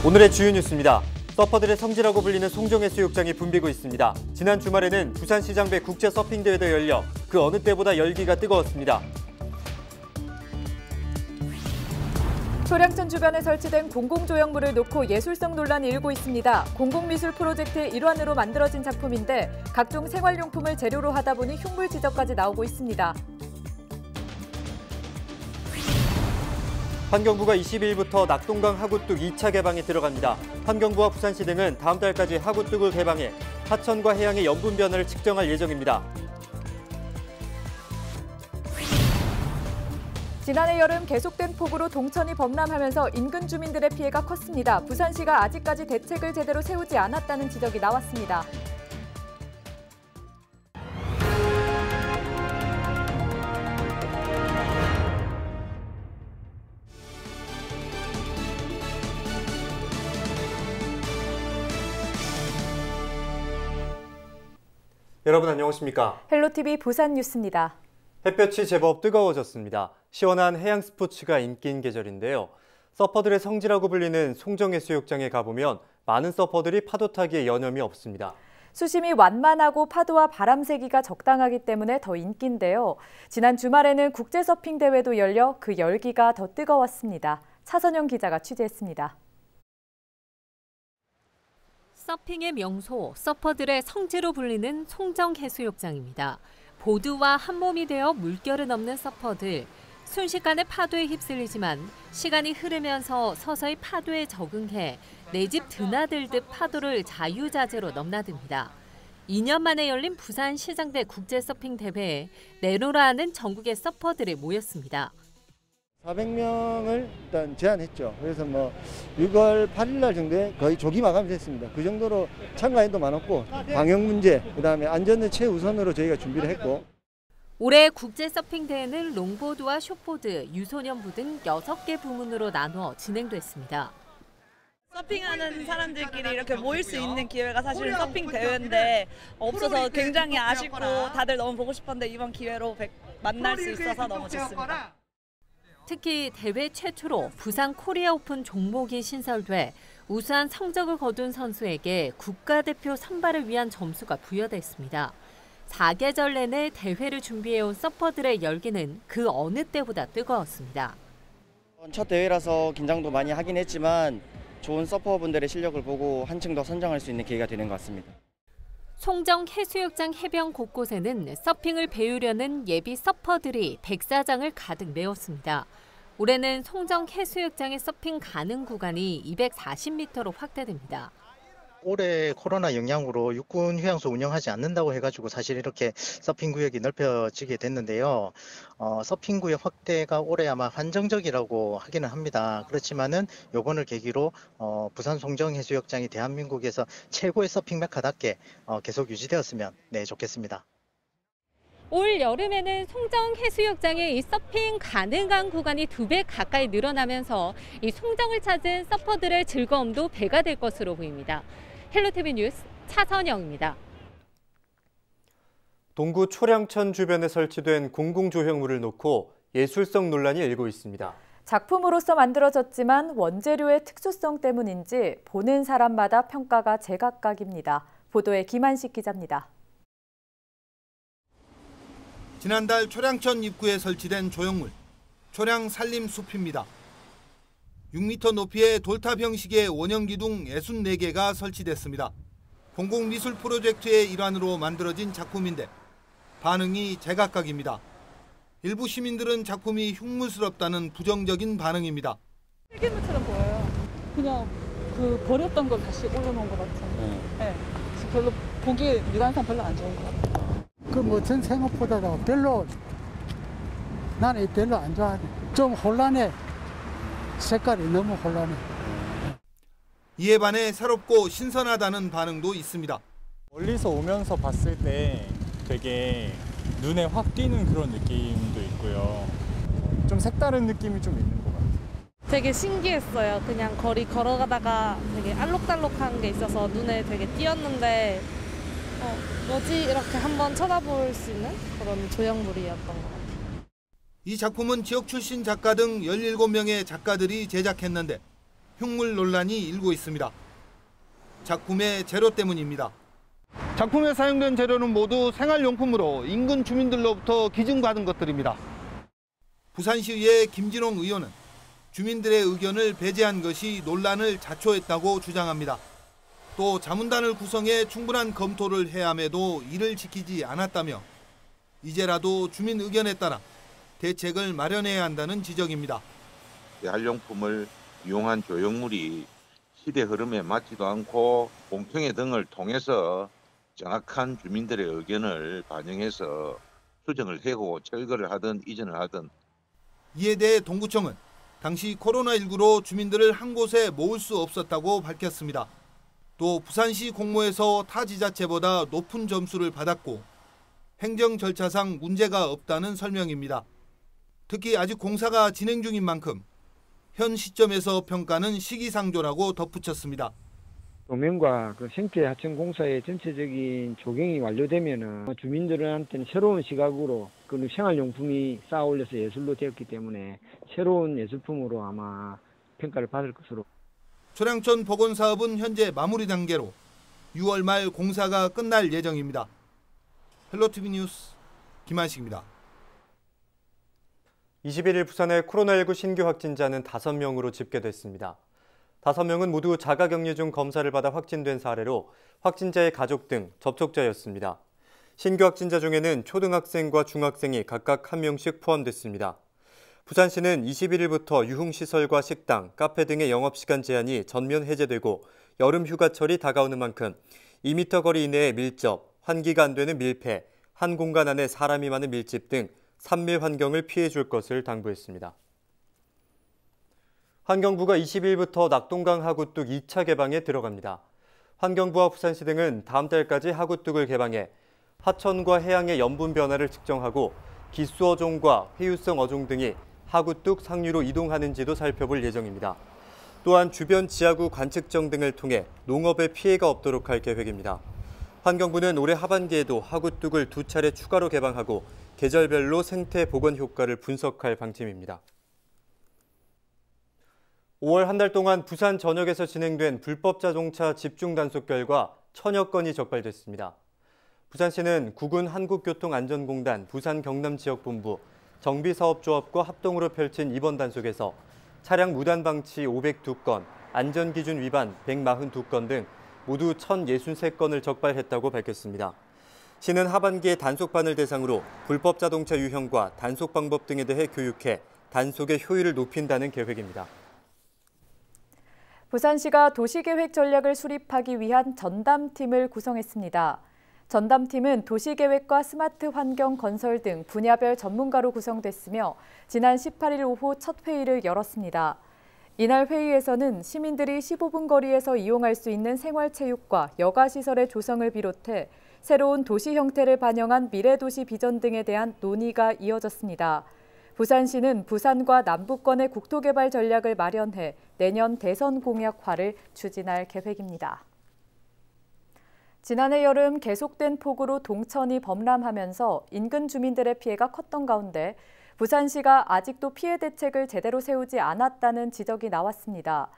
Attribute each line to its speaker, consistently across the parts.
Speaker 1: 오늘의 주요 뉴스입니다. 서퍼들의 성지라고 불리는 송정해수욕장이 붐비고 있습니다. 지난 주말에는 부산시장배 국제 서핑대회도 열려 그 어느 때보다 열기가 뜨거웠습니다.
Speaker 2: 초량천 주변에 설치된 공공조형물을 놓고 예술성 논란이 일고 있습니다. 공공미술 프로젝트의 일환으로 만들어진 작품인데 각종 생활용품을 재료로 하다 보니 흉물 지적까지 나오고 있습니다.
Speaker 1: 환경부가 22일부터 낙동강 하구뚝 2차 개방에 들어갑니다. 환경부와 부산시 등은 다음 달까지 하구뚝을 개방해 하천과 해양의 염분 변화를 측정할 예정입니다.
Speaker 2: 지난해 여름 계속된 폭우로 동천이 범람하면서 인근 주민들의 피해가 컸습니다. 부산시가 아직까지 대책을 제대로 세우지 않았다는 지적이 나왔습니다.
Speaker 1: 여러분 안녕하십니까?
Speaker 2: 헬로티비 부산 뉴스입니다.
Speaker 1: 햇볕이 제법 뜨거워졌습니다. 시원한 해양 스포츠가 인기인 계절인데요. 서퍼들의 성지라고 불리는 송정해수욕장에 가보면 많은 서퍼들이 파도 타기에 여념이 없습니다.
Speaker 2: 수심이 완만하고 파도와 바람 세기가 적당하기 때문에 더 인기인데요. 지난 주말에는 국제 서핑 대회도 열려 그 열기가 더 뜨거웠습니다. 차선영 기자가 취재했습니다.
Speaker 3: 서핑의 명소, 서퍼들의 성지로 불리는 송정해수욕장입니다. 보드와 한몸이 되어 물결을 넘는 서퍼들. 순식간에 파도에 휩쓸리지만 시간이 흐르면서 서서히 파도에 적응해 내 집 드나들듯 파도를 자유자재로 넘나듭니다. 2년 만에 열린 부산시장배 국제서핑 대회에 내노라 하는 전국의 서퍼들이 모였습니다.
Speaker 4: 400명을 일단 제한했죠. 그래서 6월 8일 날 정도에 거의 조기 마감이 됐습니다. 그 정도로 참가인도 많았고 방역 문제, 그다음에 안전을 최우선으로 저희가 준비를 했고.
Speaker 3: 올해 국제서핑대회는 롱보드와 숏보드, 유소년부 등 6개 부문으로 나눠 진행됐습니다.
Speaker 5: 서핑하는 사람들끼리 이렇게 모일 수 있는 기회가 사실은 서핑 대회인데 없어서 굉장히 아쉽고 다들 너무 보고 싶었는데 이번 기회로 만날 수 있어서 너무 좋습니다.
Speaker 3: 특히 대회 최초로 부산 코리아 오픈 종목이 신설돼 우수한 성적을 거둔 선수에게 국가대표 선발을 위한 점수가 부여됐습니다. 4계절 내내 대회를 준비해온 서퍼들의 열기는 그 어느 때보다 뜨거웠습니다.
Speaker 6: 첫 대회라서 긴장도 많이 하긴 했지만 좋은 서퍼분들의 실력을 보고 한층 더 선정할 수 있는 기회가 되는 것 같습니다.
Speaker 3: 송정해수욕장 해변 곳곳에는 서핑을 배우려는 예비 서퍼들이 백사장을 가득 메웠습니다. 올해는 송정해수욕장의 서핑 가능 구간이 240m로 확대됩니다.
Speaker 7: 올해 코로나 영향으로 육군 휴양소 운영하지 않는다고 해가지고 사실 이렇게 서핑 구역이 넓혀지게 됐는데요. 서핑 구역 확대가 올해 아마 한정적이라고 하기는 합니다. 그렇지만은 이번을 계기로 부산 송정해수욕장이 대한민국에서 최고의 서핑 메카답게 계속 유지되었으면 좋겠습니다.
Speaker 3: 올 여름에는 송정해수욕장의 이 서핑 가능한 구간이 2배 가까이 늘어나면서 이 송정을 찾은 서퍼들의 즐거움도 배가 될 것으로 보입니다. 헬로티비 뉴스 차선영입니다.
Speaker 1: 동구 초량천 주변에 설치된 공공조형물을 놓고 예술성 논란이 일고 있습니다.
Speaker 2: 작품으로서 만들어졌지만 원재료의 특수성 때문인지 보는 사람마다 평가가 제각각입니다. 보도에 김한식 기자입니다.
Speaker 8: 지난달 초량천 입구에 설치된 조형물, 초량산림숲입니다. 6m 높이의 돌탑 형식의 원형기둥 64개가 설치됐습니다. 공공미술 프로젝트의 일환으로 만들어진 작품인데 반응이 제각각입니다. 일부 시민들은 작품이 흉물스럽다는 부정적인 반응입니다.
Speaker 9: 폐기물처럼 보여요. 그냥 버렸던 걸 다시 올려놓은 것 같아요. 네. 별로 보기에 미관상 별로 안 좋은 것 같아요.
Speaker 10: 전 생각보다도 나는 별로 안 좋아하네. 좀 혼란해. 색깔이 너무 혼란해.
Speaker 8: 이에 반해 새롭고 신선하다는 반응도 있습니다.
Speaker 11: 멀리서 오면서 봤을 때 되게 눈에 확 띄는 그런 느낌도 있고요. 좀 색다른 느낌이 좀 있는 것 같아요.
Speaker 12: 되게 신기했어요. 그냥 거리 걸어가다가 되게 알록달록한 게 있어서 눈에 되게 띄었는데 뭐지? 이렇게 한번 쳐다볼 수 있는 그런 조형물이었던 것 같아요.
Speaker 8: 이 작품은 지역 출신 작가 등 17명의 작가들이 제작했는데 흉물 논란이 일고 있습니다. 작품의 재료 때문입니다. 작품에 사용된 재료는 모두 생활용품으로 인근 주민들로부터 기증받은 것들입니다. 부산시의회 김진홍 의원은 주민들의 의견을 배제한 것이 논란을 자초했다고 주장합니다. 또 자문단을 구성해 충분한 검토를 해야 함에도 이를 지키지 않았다며 이제라도 주민 의견에 따라 대책을 마련해야 한다는 지적입니다.
Speaker 13: 재활용품을 이용한 조형물이 시대 흐름에 맞지도 않고 공청회 등을 통해서 정확한 주민들의 의견을 반영해서 수정을 하고 철거를 하든 이전을 하든.
Speaker 8: 이에 대해 동구청은 당시 코로나19로 주민들을 한 곳에 모을 수 없었다고 밝혔습니다. 또 부산시 공모에서 타 지자체보다 높은 점수를 받았고 행정 절차상 문제가 없다는 설명입니다. 특히 아직 공사가 진행 중인 만큼 현 시점에서 평가는 시기상조라고 덧붙였습니다.
Speaker 14: 도면과 그 생태 하천 공사의 전체적인 조경이 완료되면은 주민들한테는 새로운 시각으로 그 생활용품이 쌓아 올려서 예술로 되었기 때문에 새로운 예술품으로 아마 평가를 받을 것으로.
Speaker 8: 초량천 복원 사업은 현재 마무리 단계로 6월 말 공사가 끝날 예정입니다. 헬로티비 뉴스 김한식입니다.
Speaker 1: 21일 부산의 코로나19 신규 확진자는 5명으로 집계됐습니다. 5명은 모두 자가격리 중 검사를 받아 확진된 사례로 확진자의 가족 등 접촉자였습니다. 신규 확진자 중에는 초등학생과 중학생이 각각 1명씩 포함됐습니다. 부산시는 21일부터 유흥시설과 식당, 카페 등의 영업시간 제한이 전면 해제되고 여름 휴가철이 다가오는 만큼 2m 거리 이내의 밀접, 환기가 안 되는 밀폐, 한 공간 안에 사람이 많은 밀집 등 산밀 환경을 피해 줄 것을 당부했습니다. 환경부가 20일부터 낙동강 하구뚝 2차 개방에 들어갑니다. 환경부와 부산시 등은 다음 달까지 하구뚝을 개방해 하천과 해양의 염분 변화를 측정하고 기수어종과 회유성 어종 등이 하구뚝 상류로 이동하는지도 살펴볼 예정입니다. 또한 주변 지하구 관측정 등을 통해 농업에 피해가 없도록 할 계획입니다. 환경부는 올해 하반기에도 하구뚝을 2차례 추가로 개방하고 계절별로 생태 복원 효과를 분석할 방침입니다. 5월 한 달 동안 부산 전역에서 진행된 불법 자동차 집중 단속 결과 1000여 건이 적발됐습니다. 부산시는 국군 한국교통안전공단 부산 경남지역본부 정비사업조합과 합동으로 펼친 이번 단속에서 차량 무단 방치 502건, 안전기준 위반 142건 등 모두 1063건을 적발했다고 밝혔습니다. 시는 하반기에 단속반을 대상으로 불법 자동차 유형과 단속 방법 등에 대해 교육해 단속의 효율을 높인다는 계획입니다.
Speaker 2: 부산시가 도시계획 전략을 수립하기 위한 전담팀을 구성했습니다. 전담팀은 도시계획과 스마트 환경 건설 등 분야별 전문가로 구성됐으며 지난 18일 오후 첫 회의를 열었습니다. 이날 회의에서는 시민들이 15분 거리에서 이용할 수 있는 생활체육과 여가시설의 조성을 비롯해 새로운 도시 형태를 반영한 미래도시 비전 등에 대한 논의가 이어졌습니다. 부산시는 부산과 남부권의 국토개발 전략을 마련해 내년 대선 공약화를 추진할 계획입니다. 지난해 여름 계속된 폭우로 동천이 범람하면서 인근 주민들의 피해가 컸던 가운데 부산시가 아직도 피해 대책을 제대로 세우지 않았다는 지적이 나왔습니다.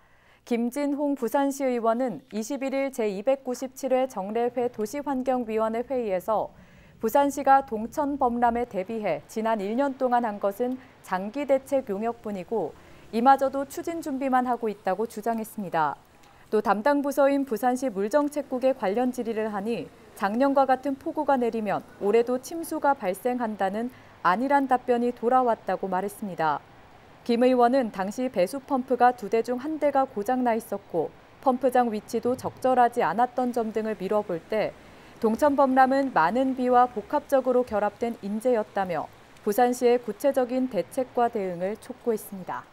Speaker 2: 김진홍 부산시 의원은 21일 제297회 정례회 도시환경위원회 회의에서 부산시가 동천 범람에 대비해 지난 1년 동안 한 것은 장기 대책 용역뿐이고 이마저도 추진 준비만 하고 있다고 주장했습니다. 또 담당 부서인 부산시 물정책국에 관련 질의를 하니 작년과 같은 폭우가 내리면 올해도 침수가 발생한다는 아니란 답변이 돌아왔다고 말했습니다. 김 의원은 당시 배수 펌프가 2대 중 1대가 고장나 있었고 펌프장 위치도 적절하지 않았던 점 등을 미뤄볼 때 동천 범람은 많은 비와 복합적으로 결합된 인재였다며 부산시의 구체적인 대책과 대응을 촉구했습니다.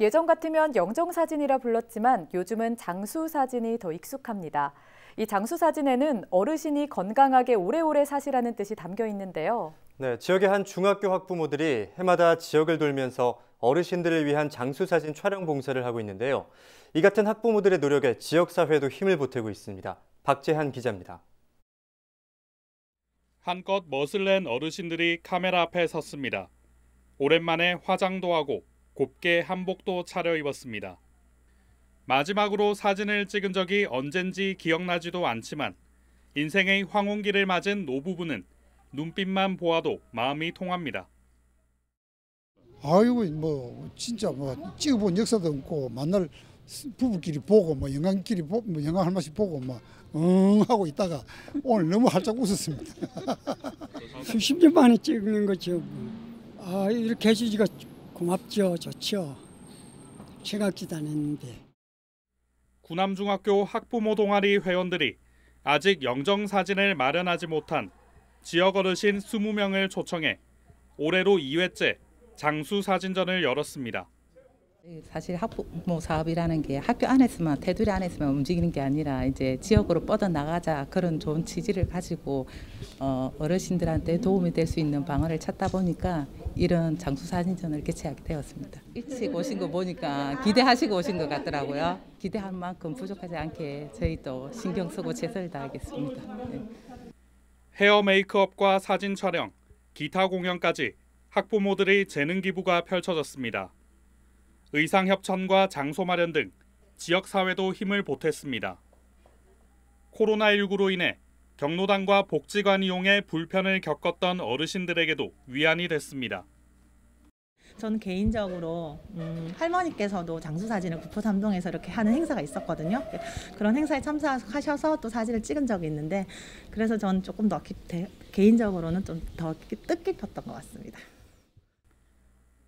Speaker 2: 예전 같으면 영정사진이라 불렀지만 요즘은 장수사진이 더 익숙합니다. 이 장수사진에는 어르신이 건강하게 오래오래 사시라는 뜻이 담겨 있는데요.
Speaker 1: 네, 지역의 한 중학교 학부모들이 해마다 지역을 돌면서 어르신들을 위한 장수사진 촬영 봉사를 하고 있는데요. 이 같은 학부모들의 노력에 지역사회도 힘을 보태고 있습니다. 박재한 기자입니다.
Speaker 15: 한껏 멋을 낸 어르신들이 카메라 앞에 섰습니다. 오랜만에 화장도 하고 곱게 한복도 차려입었습니다. 마지막으로 사진을 찍은 적이 언젠지 기억나지도 않지만 인생의 황혼기를 맞은 노부부는 눈빛만 보아도 마음이 통합니다.
Speaker 10: 아이고 뭐 진짜 뭐 찍어본 역사도 없고 만날 부부끼리 보고 뭐 영광끼리 보고 뭐 영광 한 번씩 보고 뭐 하고 있다가 오늘 너무 활짝 웃었습니다.
Speaker 16: 수십 년 만에 찍는 거죠. 아 이렇게 해주기가 고맙죠, 좋죠. 생각지도 않았는데.
Speaker 15: 구남중학교 학부모 동아리 회원들이 아직 영정 사진을 마련하지 못한 지역 어르신 20명을 초청해 올해로 2회째 장수 사진전을 열었습니다.
Speaker 17: 사실 학부모 사업이라는 게 학교 안에서만 테두리 안에서만 움직이는 게 아니라 이제 지역으로 뻗어나가자 그런 좋은 취지를 가지고 어르신들한테 도움이 될 수 있는 방안을 찾다 보니까 이런 장수 사진전을 개최하게 되었습니다. 일찍 오신 거 보니까 기대하시고 오신 것 같더라고요. 기대한 만큼 부족하지 않게 저희도 신경 쓰고 최선을 다하겠습니다. 네.
Speaker 15: 헤어 메이크업과 사진 촬영, 기타 공연까지 학부모들의 재능 기부가 펼쳐졌습니다. 의상 협찬과 장소 마련 등 지역사회도 힘을 보탰습니다. 코로나19로 인해 경로당과 복지관 이용에 불편을 겪었던 어르신들에게도 위안이 됐습니다.
Speaker 18: 저는 개인적으로 할머니께서도 장수사진을 구포삼동에서 이렇게 하는 행사가 있었거든요. 그런 행사에 참석하셔서 또 사진을 찍은 적이 있는데 그래서 저는 조금 더 개인적으로는 좀 더 뜻깊었던 것 같습니다.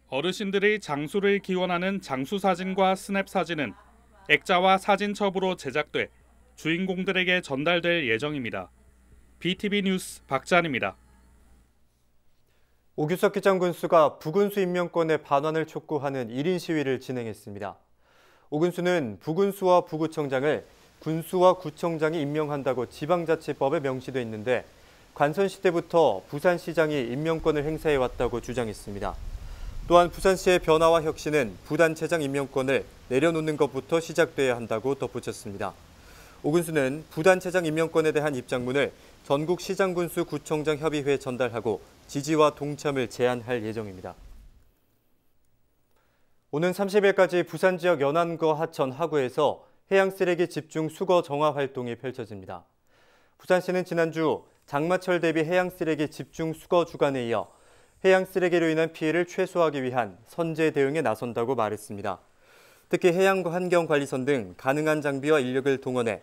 Speaker 15: 어르신들이 장수를 기원하는 장수사진과 스냅사진은 액자와 사진첩으로 제작돼 주인공들에게 전달될 예정입니다. BTV 뉴스 박재한입니다.
Speaker 1: 오규석 기장 군수가 부군수 임명권의 반환을 촉구하는 1인 시위를 진행했습니다. 오 군수는 부군수와 부구청장을 군수와 구청장이 임명한다고 지방자치법에 명시돼 있는데 관선 시대부터 부산시장이 임명권을 행사해왔다고 주장했습니다. 또한 부산시의 변화와 혁신은 부단체장 임명권을 내려놓는 것부터 시작돼야 한다고 덧붙였습니다. 오 군수는 부단체장 임명권에 대한 입장문을 전국시장군수 구청장 협의회에 전달하고 지지와 동참을 제안할 예정입니다. 오는 30일까지 부산 지역 연안거, 하천, 하구에서 해양쓰레기 집중 수거 정화 활동이 펼쳐집니다. 부산시는 지난주 장마철 대비 해양쓰레기 집중 수거 주간에 이어 해양쓰레기로 인한 피해를 최소화하기 위한 선제 대응에 나선다고 말했습니다. 특히 해양환경관리선 등 가능한 장비와 인력을 동원해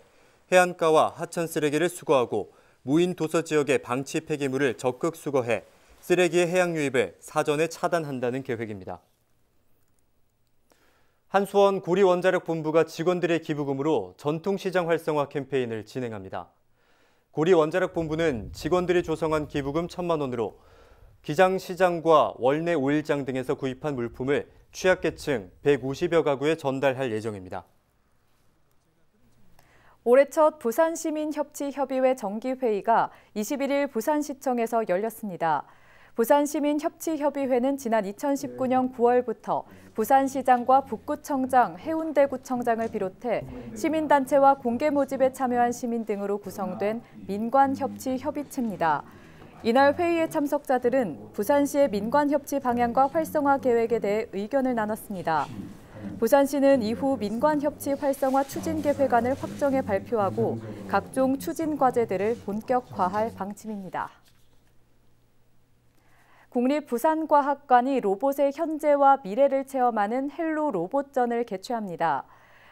Speaker 1: 해안가와 하천 쓰레기를 수거하고 무인 도서 지역의 방치 폐기물을 적극 수거해 쓰레기의 해양 유입을 사전에 차단한다는 계획입니다. 한수원 고리원자력본부가 직원들의 기부금으로 전통시장 활성화 캠페인을 진행합니다. 고리원자력본부는 직원들이 조성한 기부금 1,000만 원으로 기장시장과 월내 오일장 등에서 구입한 물품을 취약계층 150여 가구에 전달할 예정입니다.
Speaker 2: 올해 첫 부산시민협치협의회 정기회의가 21일 부산시청에서 열렸습니다. 부산시민협치협의회는 지난 2019년 9월부터 부산시장과 북구청장, 해운대구청장을 비롯해 시민단체와 공개 모집에 참여한 시민 등으로 구성된 민관협치협의체입니다. 이날 회의의 참석자들은 부산시의 민관협치 방향과 활성화 계획에 대해 의견을 나눴습니다. 부산시는 이후 민관협치 활성화 추진 계획안을 확정해 발표하고 각종 추진 과제들을 본격화할 방침입니다. 국립부산과학관이 로봇의 현재와 미래를 체험하는 헬로 로봇전을 개최합니다.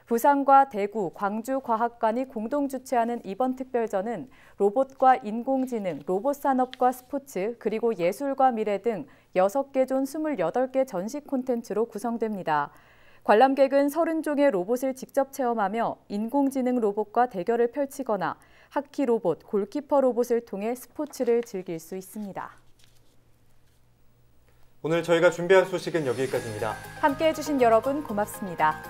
Speaker 2: 부산과 대구, 광주 과학관이 공동 주최하는 이번 특별전은 로봇과 인공지능, 로봇산업과 스포츠, 그리고 예술과 미래 등 6개 존 28개 전시 콘텐츠로 구성됩니다. 관람객은 30종의 로봇을 직접 체험하며 인공지능 로봇과 대결을 펼치거나 하키 로봇, 골키퍼 로봇을 통해 스포츠를 즐길 수 있습니다.
Speaker 1: 오늘 저희가 준비한 소식은 여기까지입니다.
Speaker 2: 함께해 주신 여러분 고맙습니다.